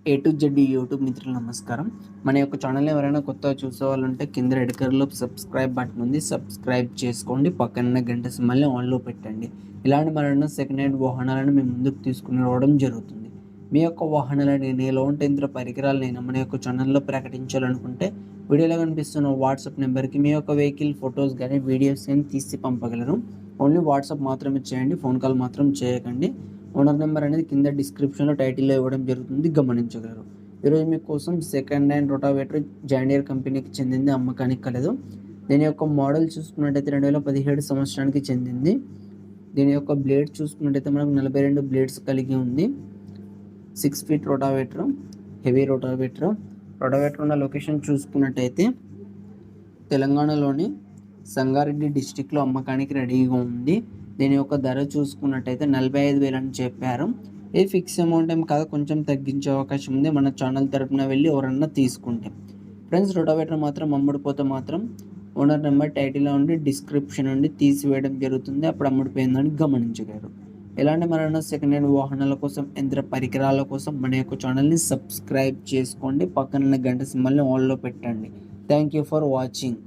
A to Z YouTube మిత్రులు నమస్కారం. మన యొక్క ఛానల్‌ని ఎవరైనా కొత్తగా చూసేవాళ్ళుంటే కింద రెడ్ కలర్‌లో సబ్స్క్రైబ్ బటన్ ఉంది. సబ్స్క్రైబ్ చేసుకోండి. పక్కనున్న గంట సింబల్‌ని ఆన్‌లో పెట్టండి. ఇలాంటి మరెన్నో సెకండ్ హ్యాండ్ వాహనాలను మేము ముందుకు తీసుకొని రావడం జరుగుతుంది. మీ యొక్క వాహనాలని ఎలాంటి యంత్ర పరికరాలనైనా మన యొక్క ఛానల్‌లో ప్రకటించాలనుకుంటే వీడియోలో కనిపిస్తున్న వాట్సాప్ నెంబర్‌కి మీ యొక్క వెహికల్ ఫోటోస్ గానీ, వీడియోస్ గానీ తీసి పంపగలరు. ఓన్లీ వాట్సాప్ మాత్రమే చేయండి. ఫోన్ కాల్ మాత్రం చేయకండి. ఓనర్ నెంబర్ అనేది కింద డిస్క్రిప్షన్‌లో టైటిల్‌లో ఇవ్వడం జరుగుతుంది, గమనించగలరు. ఈరోజు మీకోసం సెకండ్ హ్యాండ్ రోటావేటర్ జాండీ డీర్ కంపెనీకి చెందింది, అమ్మకానికి కలదు. దీని యొక్క మోడల్ చూసుకున్నట్టయితే 2017 సంవత్సరానికి చెందింది. దీని యొక్క బ్లేడ్ చూసుకున్నట్టయితే మనకు 42 బ్లేడ్స్ కలిగి ఉంది. 6 feet rotavator, heavy rotavator. Rotavator ఉన్న లొకేషన్ చూసుకున్నట్టయితే తెలంగాణలోని సంగారెడ్డి డిస్ట్రిక్ట్‌లో అమ్మకానికి రెడీగా ఉంది. దీని యొక్క ధర చూసుకున్నట్టయితే 45,000 అని చెప్పారు. ఇది ఫిక్స్ అమౌంట్ ఏం కాదు, కొంచెం తగ్గించే అవకాశం ఉంది మన ఛానల్ తరపున వెళ్ళి ఎవరన్నా తీసుకుంటే. ఫ్రెండ్స్, రోటావేటర్ మాత్రం అమ్ముడుపోతే మాత్రం ఓనర్ నెంబర్ టైటిల్లో ఉండి డిస్క్రిప్షన్ నుండి తీసివేయడం జరుగుతుంది. అప్పుడు అమ్ముడుపోయిందని గమనించగలరు. ఇలాంటి మరెన్నో సెకండ్ హ్యాండ్ వాహనాల కోసం, యంత్ర పరికరాల కోసం మన యొక్క ఛానల్‌ని సబ్స్క్రైబ్ చేసుకోండి. పక్కనున్న గంట సింబల్‌ని ఆన్‌లో పెట్టండి. Thank you for watching.